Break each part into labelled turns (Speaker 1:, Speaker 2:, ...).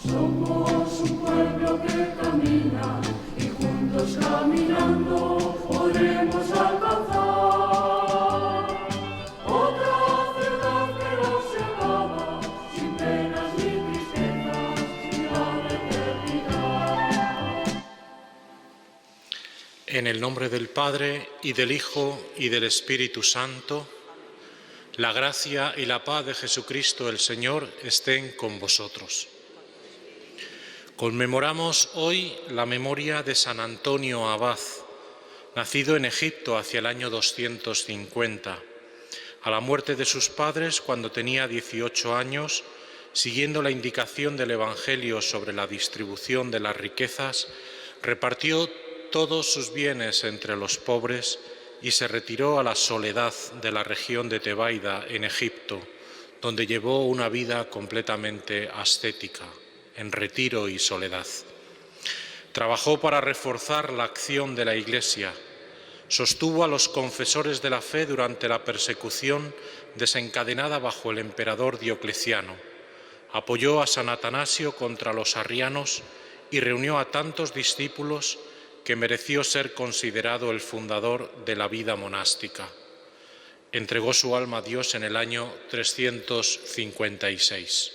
Speaker 1: Somos un pueblo que camina y juntos caminando podremos alcanzar otra ciudad que no se acaba, sin penas ni tristezas, ni la eternidad.
Speaker 2: En el nombre del Padre, y del Hijo, y del Espíritu Santo, la gracia y la paz de Jesucristo el Señor estén con vosotros. Conmemoramos hoy la memoria de San Antonio Abad, nacido en Egipto hacia el año 250. A la muerte de sus padres, cuando tenía 18 años, siguiendo la indicación del Evangelio sobre la distribución de las riquezas, repartió todos sus bienes entre los pobres y se retiró a la soledad de la región de Tebaida, en Egipto, donde llevó una vida completamente ascética, en retiro y soledad. Trabajó para reforzar la acción de la Iglesia, sostuvo a los confesores de la fe durante la persecución desencadenada bajo el emperador Diocleciano, apoyó a San Atanasio contra los arrianos y reunió a tantos discípulos que mereció ser considerado el fundador de la vida monástica. Entregó su alma a Dios en el año 356.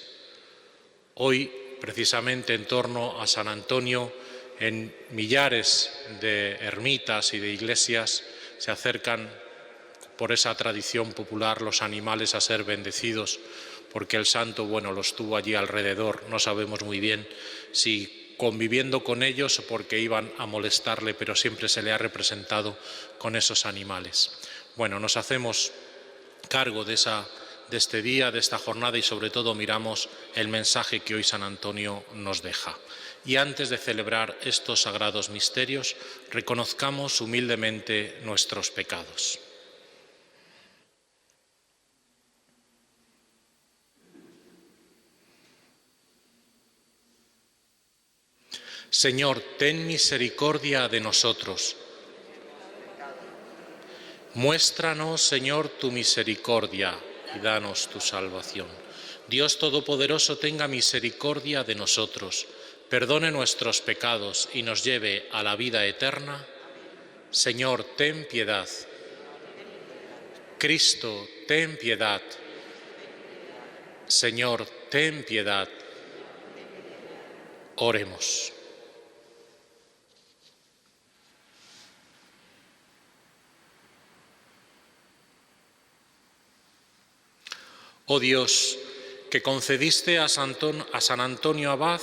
Speaker 2: Hoy, precisamente en torno a San Antonio, en millares de ermitas y de iglesias se acercan, por esa tradición popular, los animales a ser bendecidos, porque el santo, los tuvo allí alrededor. No sabemos muy bien si conviviendo con ellos o porque iban a molestarle, pero siempre se le ha representado con esos animales. Nos hacemos cargo de este día, de esta jornada, y sobre todo miramos el mensaje que hoy San Antonio nos deja. Y antes de celebrar estos sagrados misterios, reconozcamos humildemente nuestros pecados. Señor, ten misericordia de nosotros. Muéstranos, Señor, tu misericordia y danos tu salvación. Dios Todopoderoso tenga misericordia de nosotros, perdone nuestros pecados y nos lleve a la vida eterna. Señor, ten piedad. Cristo, ten piedad. Señor, ten piedad. Oremos. Oh Dios, que concediste a San Antonio Abad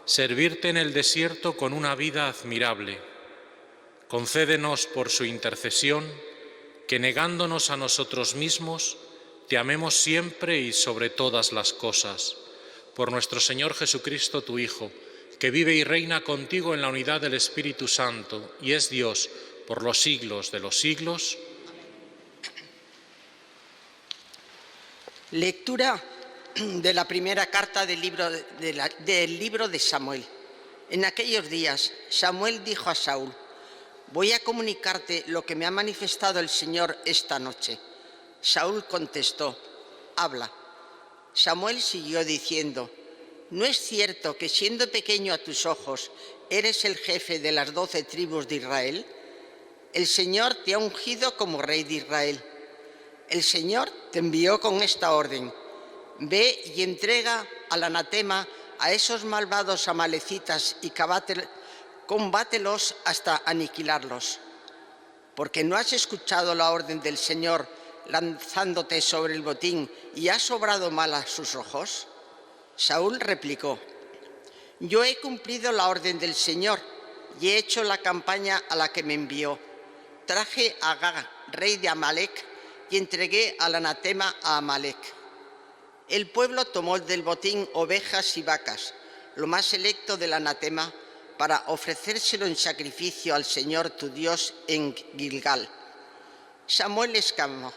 Speaker 2: servirte en el desierto con una vida admirable, concédenos por su intercesión que, negándonos a nosotros mismos, te amemos siempre y sobre todas las cosas. Por nuestro Señor Jesucristo, tu Hijo, que vive y reina contigo en la unidad del Espíritu Santo y es Dios por los siglos de los siglos.
Speaker 3: Lectura de la primera carta del libro de Samuel. En aquellos días, Samuel dijo a Saúl: «Voy a comunicarte lo que me ha manifestado el Señor esta noche». Saúl contestó: «Habla». Samuel siguió diciendo: «¿No es cierto que, siendo pequeño a tus ojos, eres el jefe de las 12 tribus de Israel? El Señor te ha ungido como rey de Israel. El Señor te envió con esta orden: ve y entrega al anatema a esos malvados amalecitas y combátelos hasta aniquilarlos. Porque no has escuchado la orden del Señor lanzándote sobre el botín y has obrado mal a sus ojos». Saúl replicó: «Yo he cumplido la orden del Señor y he hecho la campaña a la que me envió. Traje a Agag, rey de Amalec, y entregué al anatema a Amalec. El pueblo tomó del botín ovejas y vacas, lo más selecto del anatema, para ofrecérselo en sacrificio al Señor tu Dios en Gilgal». Samuel exclamó: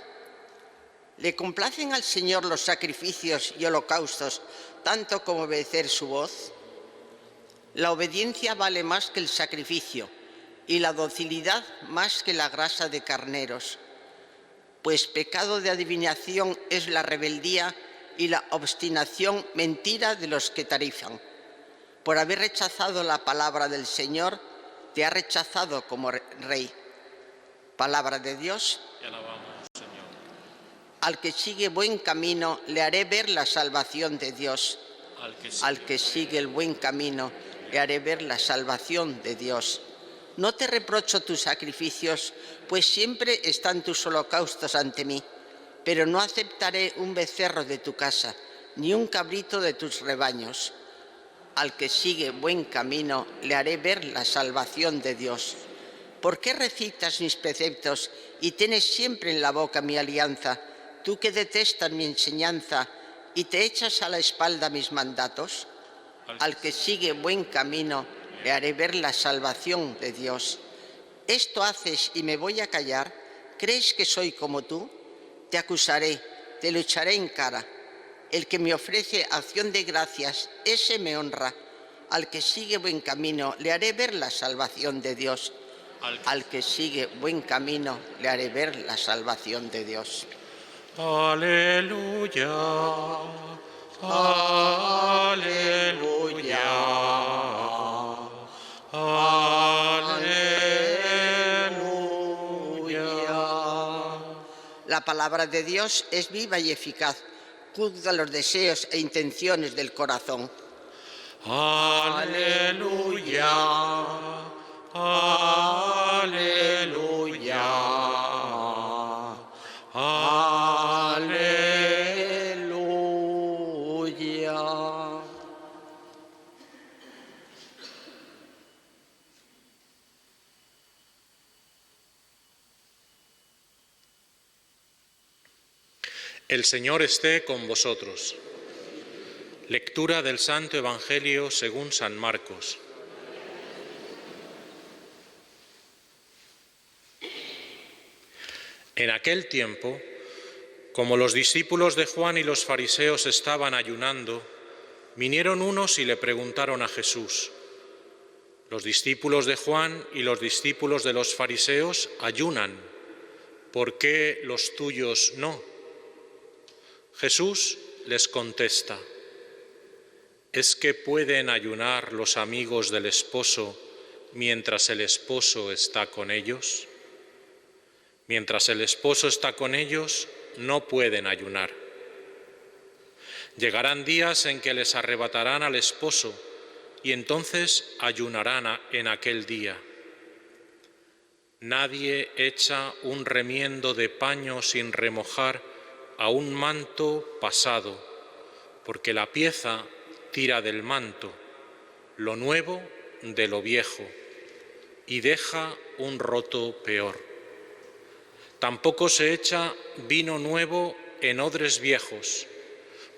Speaker 3: «¿Le complacen al Señor los sacrificios y holocaustos tanto como obedecer su voz? La obediencia vale más que el sacrificio y la docilidad más que la grasa de carneros. Pues pecado de adivinación es la rebeldía y la obstinación mentira de los que tarifan. Por haber rechazado la palabra del Señor, te ha rechazado como rey. Palabra de Dios.
Speaker 2: Te alabamos, Señor.
Speaker 3: Al que sigue buen camino, le haré ver la salvación de Dios. Al que sigue el buen camino, le haré ver la salvación de Dios. No te reprocho tus sacrificios, pues siempre están tus holocaustos ante mí, pero no aceptaré un becerro de tu casa, ni un cabrito de tus rebaños. Al que sigue buen camino, le haré ver la salvación de Dios. ¿Por qué recitas mis preceptos y tienes siempre en la boca mi alianza, tú que detestas mi enseñanza y te echas a la espalda mis mandatos? Al que sigue buen camino, le haré ver la salvación de Dios. ¿Esto haces y me voy a callar? ¿Crees que soy como tú? Te acusaré, te lo echaré en cara. El que me ofrece acción de gracias, ese me honra. Al que sigue buen camino, le haré ver la salvación de Dios. Al que sigue buen camino, le haré ver la salvación de Dios.
Speaker 2: Aleluya, aleluya, aleluya.
Speaker 3: La palabra de Dios es viva y eficaz, juzga los deseos e intenciones del corazón.
Speaker 2: Aleluya, aleluya,
Speaker 3: Aleluya.
Speaker 2: El Señor esté con vosotros. Lectura del Santo Evangelio según San Marcos. En aquel tiempo, como los discípulos de Juan y los fariseos estaban ayunando, vinieron unos y le preguntaron a Jesús: «Los discípulos de Juan y los discípulos de los fariseos ayunan, ¿por qué los tuyos no?». Jesús les contesta: ¿es que pueden ayunar los amigos del esposo mientras el esposo está con ellos? Mientras el esposo está con ellos, no pueden ayunar. Llegarán días en que les arrebatarán al esposo y entonces ayunarán en aquel día. Nadie echa un remiendo de paño sin remojar a un manto pasado, porque la pieza tira del manto, lo nuevo de lo viejo, y deja un roto peor. Tampoco se echa vino nuevo en odres viejos,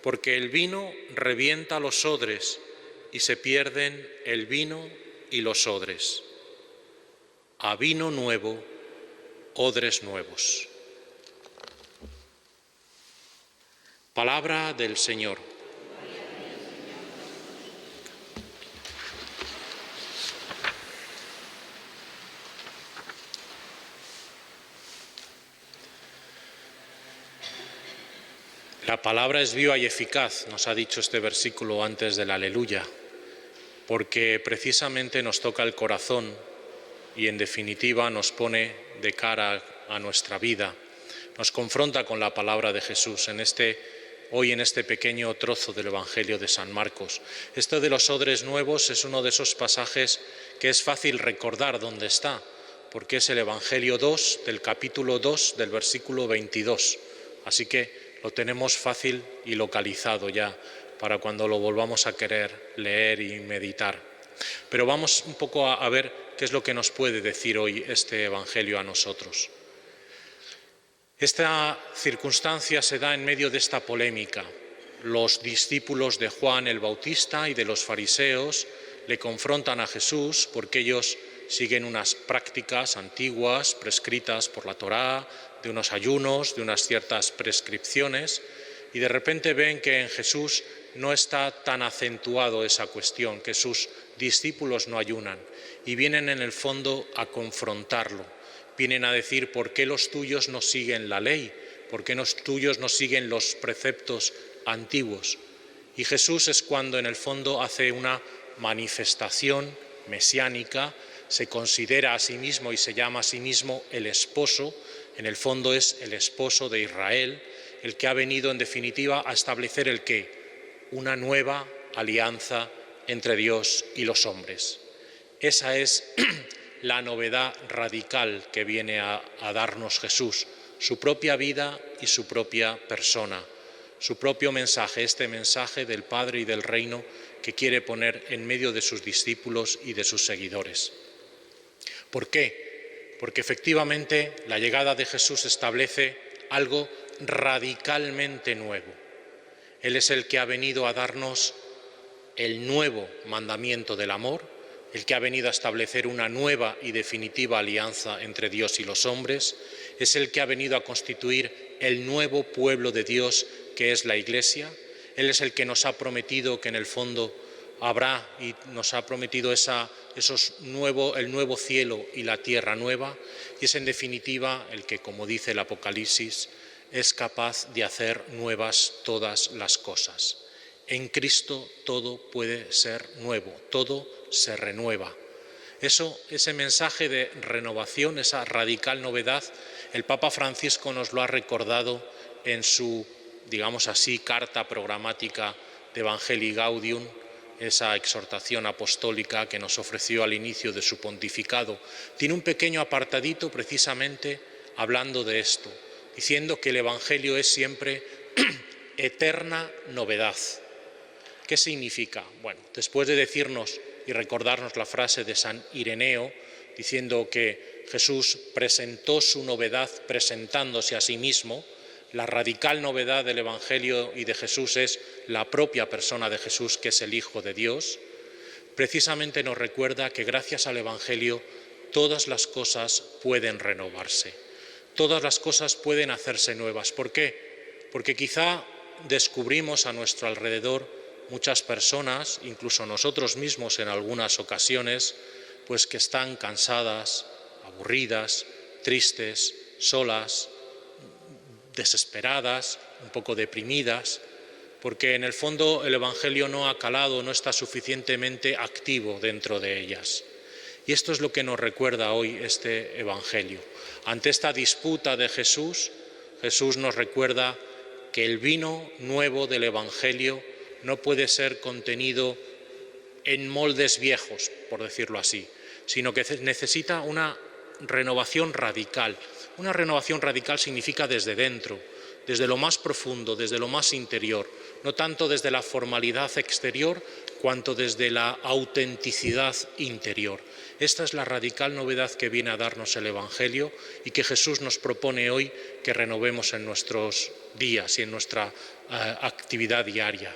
Speaker 2: porque el vino revienta los odres y se pierden el vino y los odres. A vino nuevo, odres nuevos. Palabra del Señor. La palabra es viva y eficaz, nos ha dicho este versículo antes del aleluya, porque precisamente nos toca el corazón y en definitiva nos pone de cara a nuestra vida, nos confronta con la palabra de Jesús hoy en este pequeño trozo del Evangelio de San Marcos. Esto de los odres nuevos es uno de esos pasajes que es fácil recordar dónde está, porque es el Evangelio 2 del capítulo 2 del versículo 22, así que lo tenemos fácil y localizado ya para cuando lo volvamos a querer leer y meditar. Pero vamos un poco a ver qué es lo que nos puede decir hoy este Evangelio a nosotros. Esta circunstancia se da en medio de esta polémica. Los discípulos de Juan el Bautista y de los fariseos le confrontan a Jesús porque ellos siguen unas prácticas antiguas prescritas por la Torá, de unos ayunos, de unas ciertas prescripciones, y de repente ven que en Jesús no está tan acentuado esa cuestión, que sus discípulos no ayunan, y vienen en el fondo a confrontarlo, vienen a decir: ¿por qué los tuyos no siguen la ley? ¿Por qué los tuyos no siguen los preceptos antiguos? Y Jesús es cuando en el fondo hace una manifestación mesiánica, se considera a sí mismo y se llama a sí mismo el esposo, en el fondo es el esposo de Israel, el que ha venido en definitiva a establecer el qué, una nueva alianza entre Dios y los hombres. Esa es la novedad radical que viene a darnos Jesús, su propia vida y su propia persona, su propio mensaje, este mensaje del Padre y del Reino que quiere poner en medio de sus discípulos y de sus seguidores. ¿Por qué? Porque efectivamente la llegada de Jesús establece algo radicalmente nuevo. Él es el que ha venido a darnos el nuevo mandamiento del amor, el que ha venido a establecer una nueva y definitiva alianza entre Dios y los hombres, es el que ha venido a constituir el nuevo pueblo de Dios que es la Iglesia. Él es el que nos ha prometido que en el fondo habrá y nos ha prometido el nuevo cielo y la tierra nueva, y es en definitiva el que, como dice el Apocalipsis, es capaz de hacer nuevas todas las cosas. En Cristo todo puede ser nuevo, todo se renueva. Ese mensaje de renovación, esa radical novedad, el Papa Francisco nos lo ha recordado en su, digamos así, carta programática de Evangelii Gaudium, esa exhortación apostólica que nos ofreció al inicio de su pontificado. Tiene un pequeño apartadito precisamente hablando de esto, diciendo que el Evangelio es siempre eterna novedad. ¿Qué significa? Bueno, después de decirnos y recordarnos la frase de San Ireneo, diciendo que Jesús presentó su novedad presentándose a sí mismo, la radical novedad del Evangelio y de Jesús es la propia persona de Jesús, que es el Hijo de Dios. Precisamente nos recuerda que gracias al Evangelio todas las cosas pueden renovarse, todas las cosas pueden hacerse nuevas. ¿Por qué? Porque quizá descubrimos a nuestro alrededor muchas personas, incluso nosotros mismos en algunas ocasiones, pues que están cansadas, aburridas, tristes, solas, desesperadas, un poco deprimidas, porque en el fondo el Evangelio no ha calado, no está suficientemente activo dentro de ellas. Y esto es lo que nos recuerda hoy este Evangelio. Ante esta disputa de Jesús, Jesús nos recuerda que el vino nuevo del Evangelio no puede ser contenido en moldes viejos, por decirlo así, sino que necesita una renovación radical. Una renovación radical significa desde dentro, desde lo más profundo, desde lo más interior, no tanto desde la formalidad exterior, cuanto desde la autenticidad interior. Esta es la radical novedad que viene a darnos el Evangelio y que Jesús nos propone hoy que renovemos en nuestros días y en nuestra actividad diaria.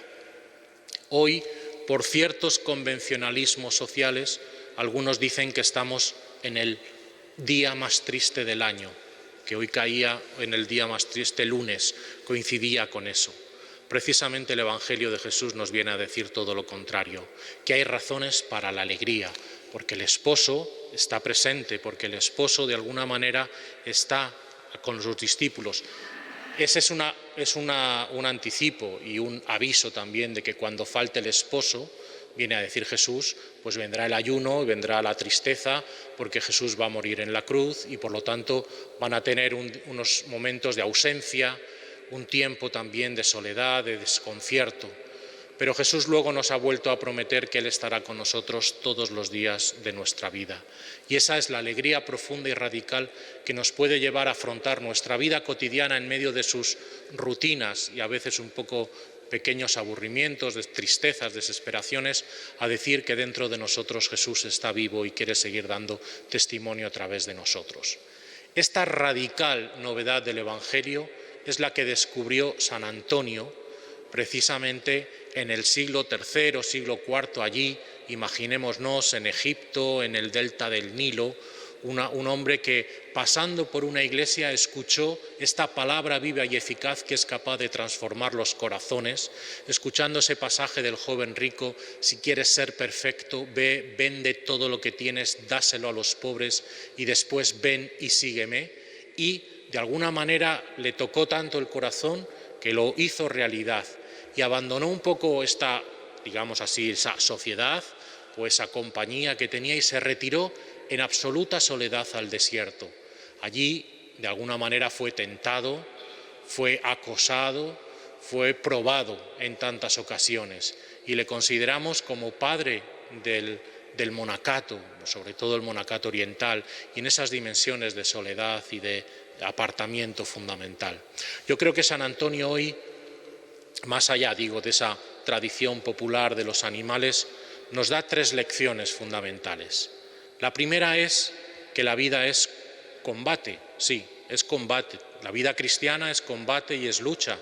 Speaker 2: Hoy, por ciertos convencionalismos sociales, algunos dicen que estamos en el día más triste del año, que hoy caía en el día más triste, lunes, coincidía con eso. Precisamente el Evangelio de Jesús nos viene a decir todo lo contrario, que hay razones para la alegría, porque el esposo está presente, porque el esposo de alguna manera está con sus discípulos. Ese es un anticipo y un aviso también de que cuando falte el esposo, viene a decir Jesús, pues vendrá el ayuno, vendrá la tristeza, porque Jesús va a morir en la cruz y por lo tanto van a tener unos momentos de ausencia, un tiempo también de soledad, de desconcierto. Pero Jesús luego nos ha vuelto a prometer que Él estará con nosotros todos los días de nuestra vida. Y esa es la alegría profunda y radical que nos puede llevar a afrontar nuestra vida cotidiana en medio de sus rutinas y a veces un poco pequeños aburrimientos, tristezas, desesperaciones, a decir que dentro de nosotros Jesús está vivo y quiere seguir dando testimonio a través de nosotros. Esta radical novedad del Evangelio es la que descubrió San Antonio precisamente en el siglo III, siglo IV, allí, imaginémonos, en Egipto, en el delta del Nilo, un hombre que pasando por una iglesia escuchó esta palabra viva y eficaz que es capaz de transformar los corazones, escuchando ese pasaje del joven rico: si quieres ser perfecto, ve, vende todo lo que tienes, dáselo a los pobres y después ven y sígueme. Y de alguna manera le tocó tanto el corazón que lo hizo realidad. y abandonó un poco esta, digamos así, esa sociedad o esa compañía que tenía y se retiró en absoluta soledad al desierto. Allí, de alguna manera, fue tentado, fue acosado, fue probado en tantas ocasiones y le consideramos como padre del monacato, sobre todo el monacato oriental, y en esas dimensiones de soledad y de apartamiento fundamental. Yo creo que San Antonio hoy, más allá, digo, de esa tradición popular de los animales, nos da 3 lecciones fundamentales. La primera es que la vida es combate, sí, es combate. La vida cristiana es combate y es lucha.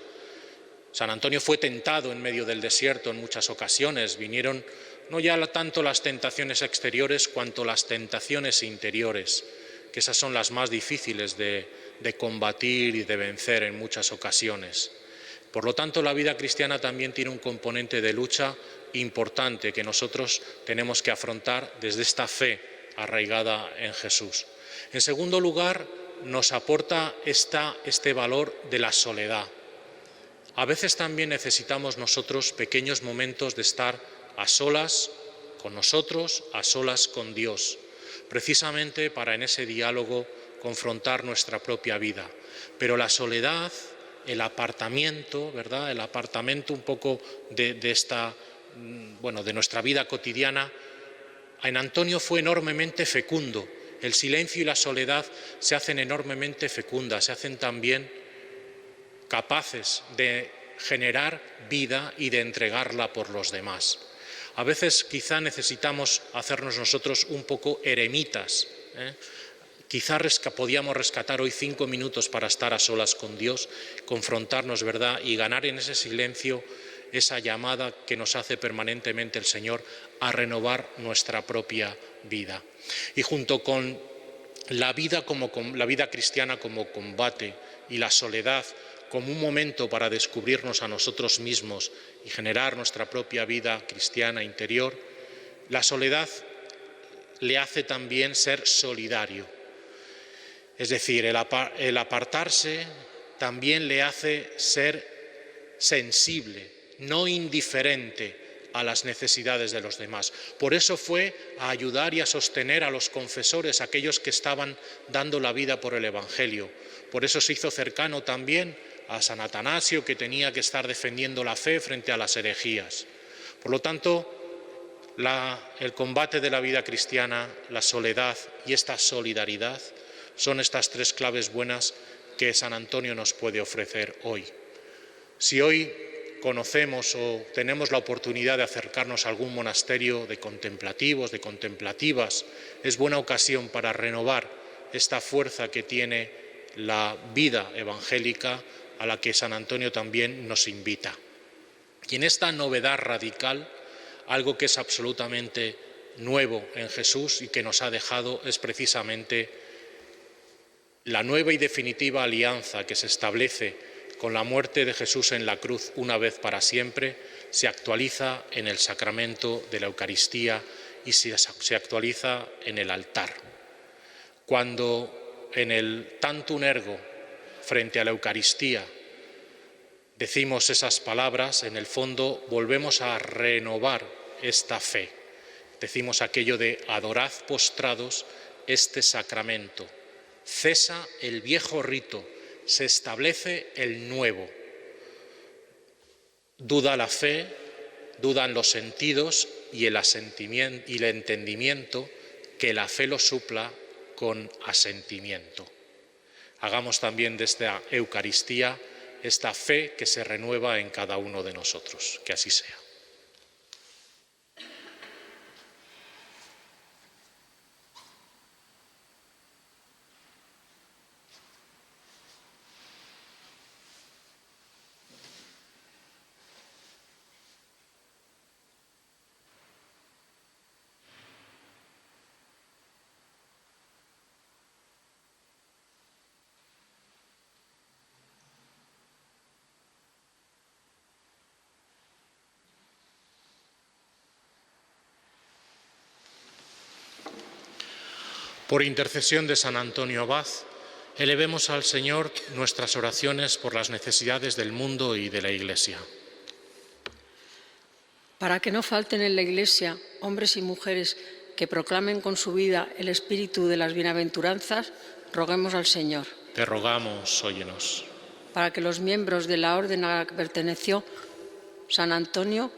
Speaker 2: San Antonio fue tentado en medio del desierto en muchas ocasiones. Vinieron no ya tanto las tentaciones exteriores cuanto las tentaciones interiores, que esas son las más difíciles de combatir y de vencer en muchas ocasiones. Por lo tanto, la vida cristiana también tiene un componente de lucha importante que nosotros tenemos que afrontar desde esta fe arraigada en Jesús. En segundo lugar, nos aporta este valor de la soledad. A veces también necesitamos nosotros pequeños momentos de estar a solas con nosotros, a solas con Dios, precisamente para en ese diálogo confrontar nuestra propia vida. Pero la soledad, el apartamiento, ¿verdad? El apartamento un poco de nuestra vida cotidiana, en Antonio fue enormemente fecundo. El silencio y la soledad se hacen enormemente fecundas, se hacen también capaces de generar vida y de entregarla por los demás. A veces quizá necesitamos hacernos nosotros un poco eremitas, Quizá podíamos rescatar hoy 5 minutos para estar a solas con Dios, confrontarnos, ¿verdad?, y ganar en ese silencio esa llamada que nos hace permanentemente el Señor a renovar nuestra propia vida. Y junto con la vida cristiana como combate y la soledad como un momento para descubrirnos a nosotros mismos y generar nuestra propia vida cristiana interior, la soledad le hace también ser solidario. Es decir, el apartarse también le hace ser sensible, no indiferente a las necesidades de los demás. Por eso fue a ayudar y a sostener a los confesores, aquellos que estaban dando la vida por el Evangelio. Por eso se hizo cercano también a San Atanasio, que tenía que estar defendiendo la fe frente a las herejías. Por lo tanto, el combate de la vida cristiana, la soledad y esta solidaridad son estas 3 claves buenas que San Antonio nos puede ofrecer hoy. Si hoy conocemos o tenemos la oportunidad de acercarnos a algún monasterio de contemplativos, de contemplativas, es buena ocasión para renovar esta fuerza que tiene la vida evangélica a la que San Antonio también nos invita. Y en esta novedad radical, algo que es absolutamente nuevo en Jesús y que nos ha dejado es precisamente la nueva y definitiva alianza que se establece con la muerte de Jesús en la cruz una vez para siempre, se actualiza en el sacramento de la Eucaristía y se actualiza en el altar. Cuando en el Tantum Ergo, frente a la Eucaristía, decimos esas palabras, en el fondo volvemos a renovar esta fe. Decimos aquello de adorad postrados este sacramento. Cesa el viejo rito, se establece el nuevo. Duda la fe, dudan los sentidos y el entendimiento, que la fe lo supla con asentimiento. Hagamos también de esta Eucaristía esta fe que se renueva en cada uno de nosotros. Que así sea. Por intercesión de San Antonio Abad, elevemos al Señor nuestras oraciones por las necesidades del mundo y de la Iglesia.
Speaker 4: para que no falten en la Iglesia hombres y mujeres que proclamen con su vida el espíritu de las bienaventuranzas, roguemos al Señor.
Speaker 2: Te rogamos, óyenos.
Speaker 4: Para que los miembros de la orden a la que perteneció San Antonio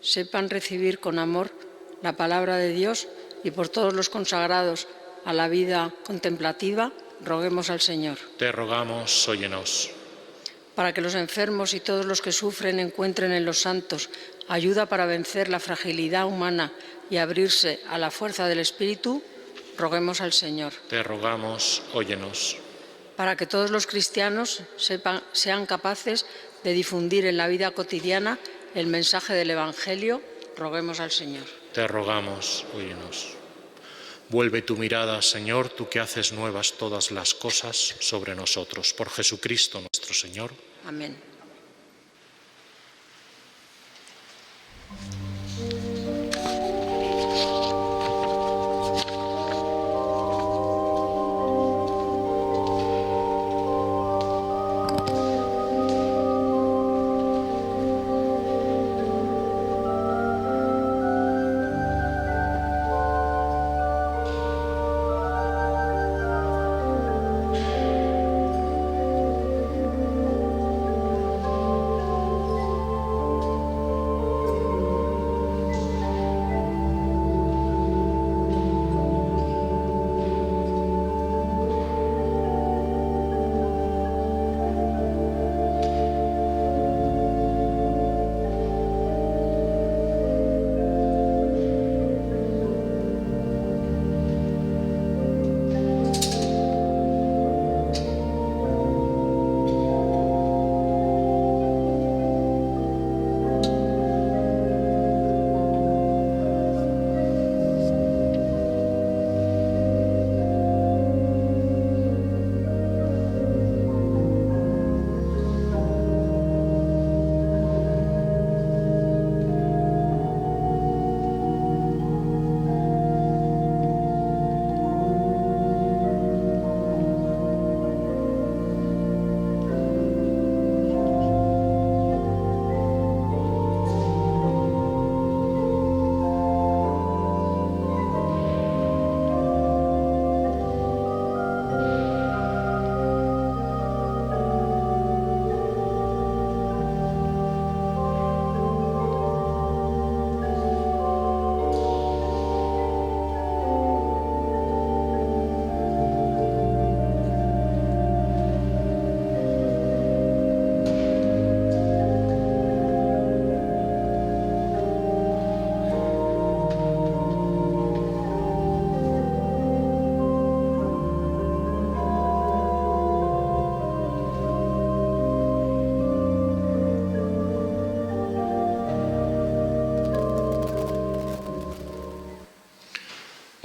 Speaker 4: sepan recibir con amor la palabra de Dios, y por todos los consagrados a la vida contemplativa, roguemos al Señor.
Speaker 2: Te rogamos, óyenos.
Speaker 4: Para que los enfermos y todos los que sufren encuentren en los santos ayuda para vencer la fragilidad humana y abrirse a la fuerza del Espíritu, roguemos al Señor.
Speaker 2: Te rogamos, óyenos.
Speaker 4: Para que todos los cristianos sean capaces de difundir en la vida cotidiana el mensaje del Evangelio, roguemos al Señor.
Speaker 2: Te rogamos, óyenos. Vuelve tu mirada, Señor, tú que haces nuevas todas las cosas, sobre nosotros. Por Jesucristo nuestro Señor.
Speaker 4: Amén.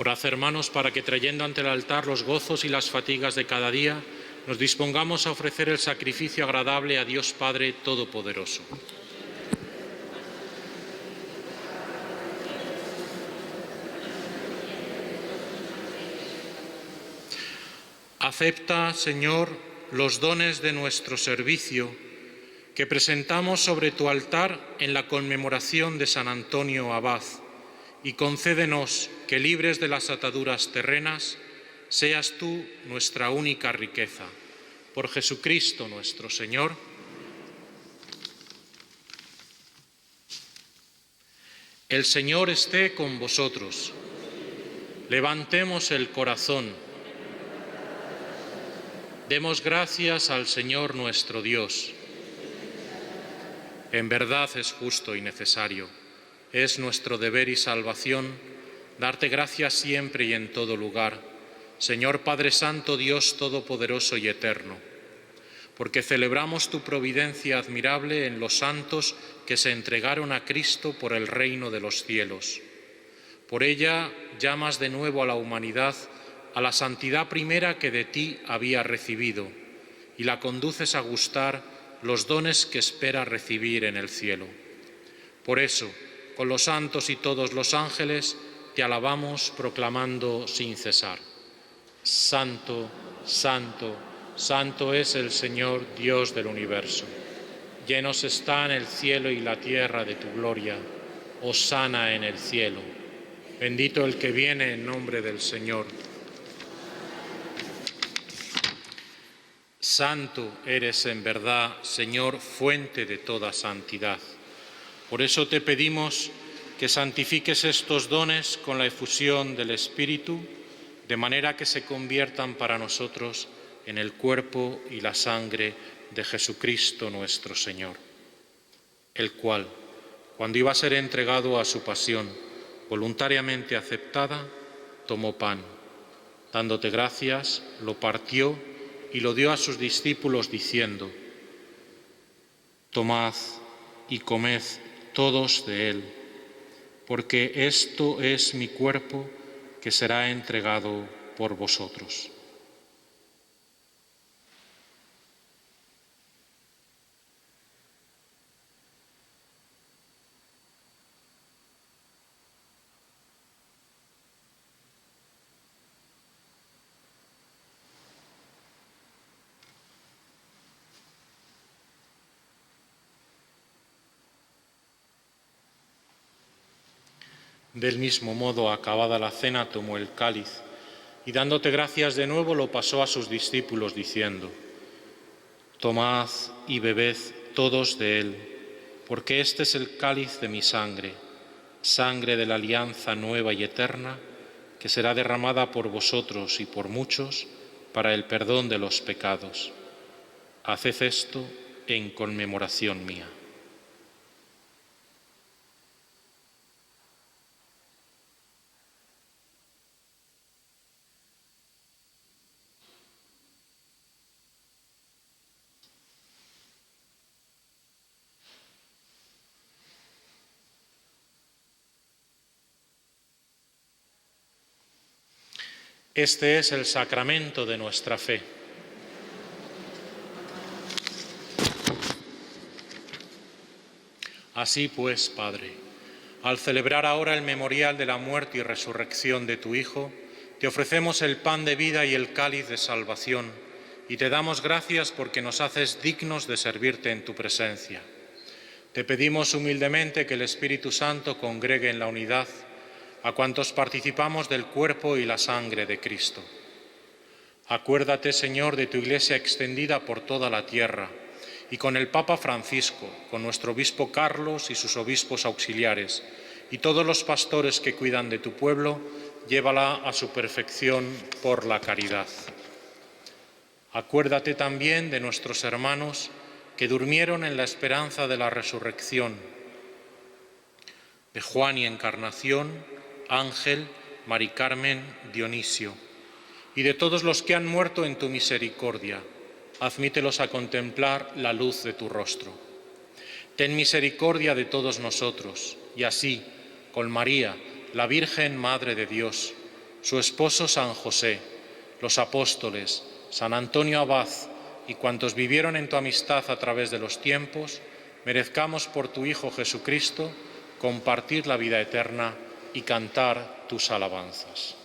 Speaker 2: Orad, hermanos, para que trayendo ante el altar los gozos y las fatigas de cada día, nos dispongamos a ofrecer el sacrificio agradable a Dios Padre Todopoderoso. Acepta, Señor, los dones de nuestro servicio que presentamos sobre tu altar en la conmemoración de San Antonio Abad, y concédenos que, libres de las ataduras terrenas, seas tú nuestra única riqueza. Por Jesucristo nuestro Señor. El Señor esté con vosotros. Levantemos el corazón. Demos gracias al Señor nuestro Dios. En verdad es justo y necesario. Es nuestro deber y salvación darte gracias siempre y en todo lugar, Señor Padre Santo, Dios Todopoderoso y Eterno, porque celebramos tu providencia admirable en los santos que se entregaron a Cristo por el reino de los cielos. Por ella llamas de nuevo a la humanidad a la santidad primera que de ti había recibido, y la conduces a gustar los dones que espera recibir en el cielo. Por eso, con los santos y todos los ángeles, te alabamos proclamando sin cesar: Santo, Santo, Santo es el Señor, Dios del universo. Llenos están el cielo y la tierra de tu gloria. hosana en el cielo. Bendito el que viene en nombre del Señor. Santo eres en verdad, Señor, fuente de toda santidad. Por eso te pedimos que santifiques estos dones con la efusión del Espíritu, de manera que se conviertan para nosotros en el cuerpo y la sangre de Jesucristo nuestro Señor, el cual, cuando iba a ser entregado a su pasión, voluntariamente aceptada, tomó pan, dándote gracias, lo partió y lo dio a sus discípulos diciendo: tomad y comed todos de él, porque esto es mi cuerpo que será entregado por vosotros. Del mismo modo, acabada la cena, tomó el cáliz y, dándote gracias de nuevo, lo pasó a sus discípulos diciendo: tomad y bebed todos de él, porque este es el cáliz de mi sangre, sangre de la alianza nueva y eterna, que será derramada por vosotros y por muchos para el perdón de los pecados. Haced esto en conmemoración mía. Este es el sacramento de nuestra fe. Así pues, Padre, al celebrar ahora el memorial de la muerte y resurrección de tu Hijo, te ofrecemos el pan de vida y el cáliz de salvación, y te damos gracias porque nos haces dignos de servirte en tu presencia. Te pedimos humildemente que el Espíritu Santo congregue en la unidad a cuantos participamos del cuerpo y la sangre de Cristo. Acuérdate, Señor, de tu Iglesia extendida por toda la tierra, y con el Papa Francisco, con nuestro obispo Carlos y sus obispos auxiliares, y todos los pastores que cuidan de tu pueblo, llévala a su perfección por la caridad. Acuérdate también de nuestros hermanos que durmieron en la esperanza de la resurrección, de Juan y Encarnación, Ángel, Mari Carmen, Dionisio, y de todos los que han muerto en tu misericordia. Admítelos a contemplar la luz de tu rostro. Ten misericordia de todos nosotros, y así, con María, la Virgen Madre de Dios, su esposo San José, los apóstoles, San Antonio Abad y cuantos vivieron en tu amistad a través de los tiempos, merezcamos por tu Hijo Jesucristo compartir la vida eterna y cantar tus alabanzas.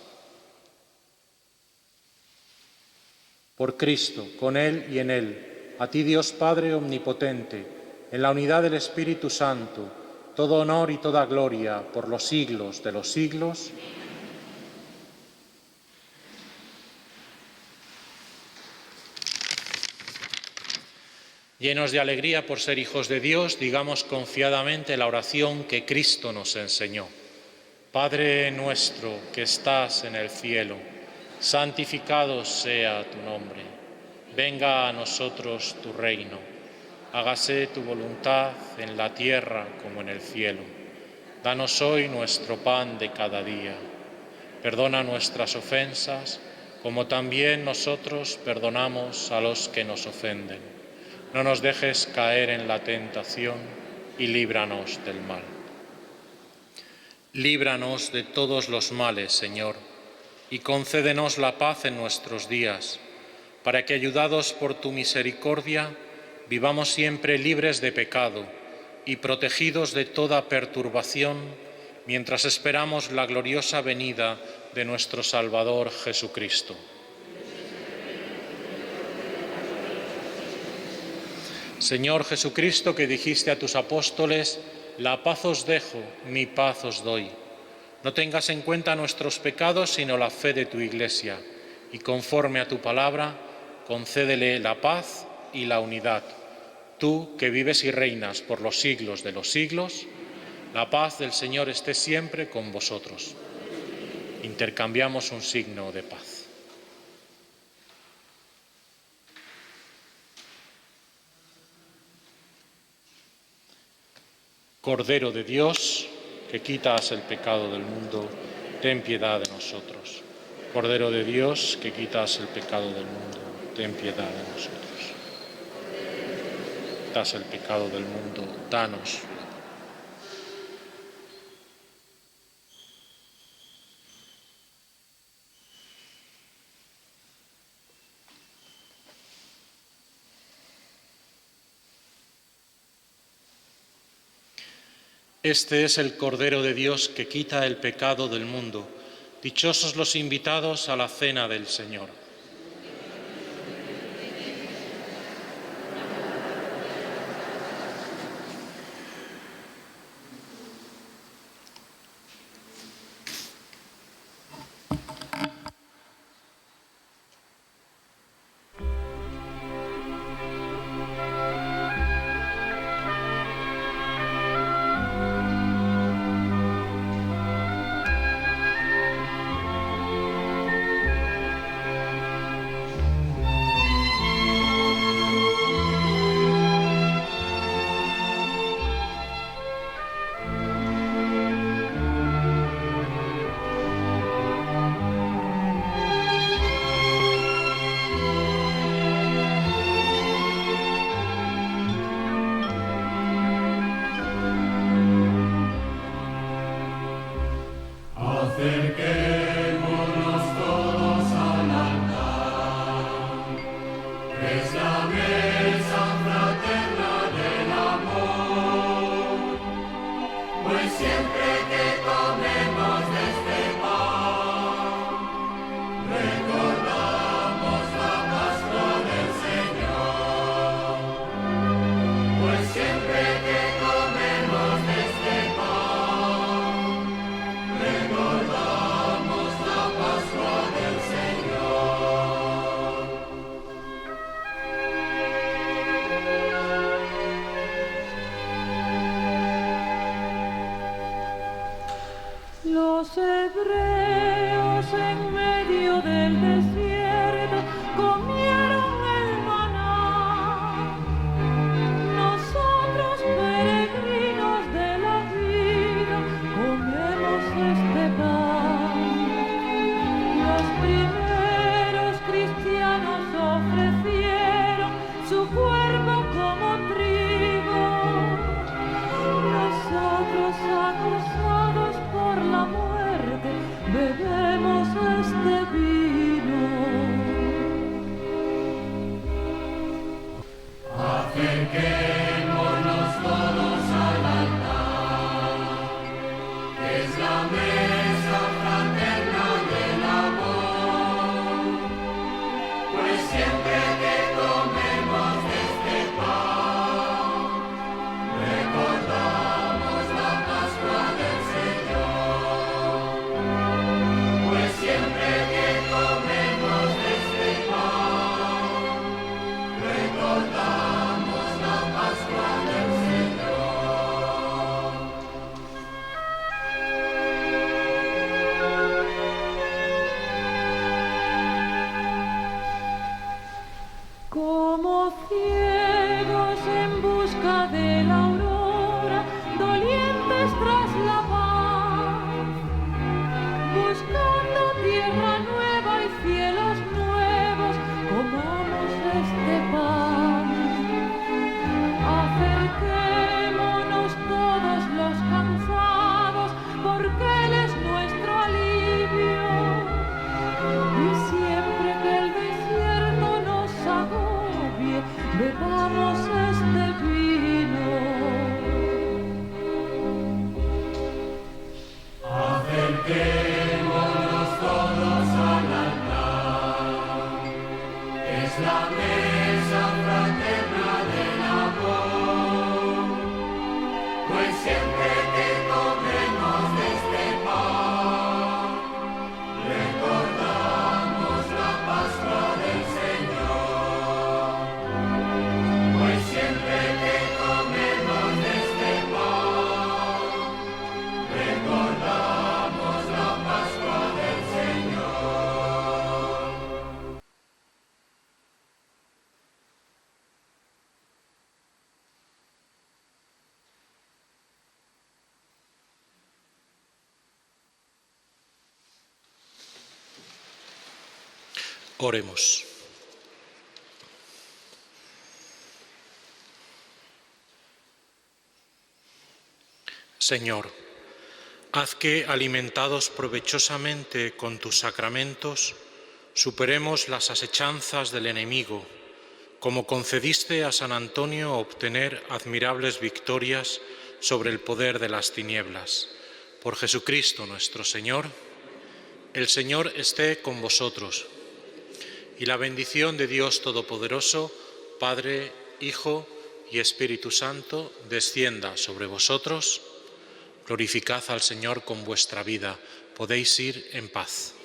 Speaker 2: Por Cristo, con Él y en Él, a ti Dios Padre Omnipotente, en la unidad del Espíritu Santo, todo honor y toda gloria por los siglos de los siglos. Llenos de alegría por ser hijos de Dios, digamos confiadamente la oración que Cristo nos enseñó. Padre nuestro que estás en el cielo, santificado sea tu nombre. Venga a nosotros tu reino. Hágase tu voluntad en la tierra como en el cielo. Danos hoy nuestro pan de cada día. Perdona nuestras ofensas, como también nosotros perdonamos a los que nos ofenden. No nos dejes caer en la tentación y líbranos del mal. Líbranos de todos los males, Señor, y concédenos la paz en nuestros días, para que, ayudados por tu misericordia, vivamos siempre libres de pecado y protegidos de toda perturbación, mientras esperamos la gloriosa venida de nuestro Salvador Jesucristo. Señor Jesucristo, que dijiste a tus apóstoles: la paz os dejo, mi paz os doy. No tengas en cuenta nuestros pecados, sino la fe de tu Iglesia, y conforme a tu palabra, concédele la paz y la unidad. Tú, que vives y reinas por los siglos de los siglos, la paz del Señor esté siempre con vosotros. Intercambiamos un signo de paz. Cordero de Dios, que quitas el pecado del mundo, ten piedad de nosotros. Cordero de Dios, que quitas el pecado del mundo, ten piedad de nosotros. Quitas el pecado del mundo, danos. Este es el Cordero de Dios que quita el pecado del mundo. Dichosos los invitados a la cena del Señor.
Speaker 1: Acerquémonos todos al altar, es la mesa fraterna del amor, pues siempre que comemos de este pan, recordamos la Pascua del Señor, pues siempre que comemos de este pan, recordamos la Pascua del Señor.
Speaker 5: Los hebreos en medio del desierto comieron el maná. Nosotros, peregrinos de la vida, comemos este pan. Los primeros cristianos ofrecieron su cuerpo como trigo. Nosotros, acusados por la muerte, bebemos este vino.
Speaker 1: Acerquémonos todos al altar, es la mesa fraterna del amor, pues siempre que comemos de este pan, recordamos la Pascua del Señor, pues siempre que comemos de este pan, recordamos la Pascua del Señor.
Speaker 5: Como ciegos en busca de la aurora, dolientes tras la paz, buscando tierra nueva y cielos nuevos, comamos este pan. Acerquémonos todos los cansados, porque Él es nuestro alivio. Y siempre que el desierto nos agobie, bebamos este vino.
Speaker 1: Acerquémonos todos al altar, es la mesa fraterna del amor, pues siempre
Speaker 2: Oremos. Señor, haz que, alimentados provechosamente con tus sacramentos, superemos las asechanzas del enemigo, como concediste a San Antonio obtener admirables victorias sobre el poder de las tinieblas. Por Jesucristo nuestro Señor. El Señor esté con vosotros. Y la bendición de Dios Todopoderoso, Padre, Hijo y Espíritu Santo, descienda sobre vosotros. Glorificad al Señor con vuestra vida. Podéis ir en paz.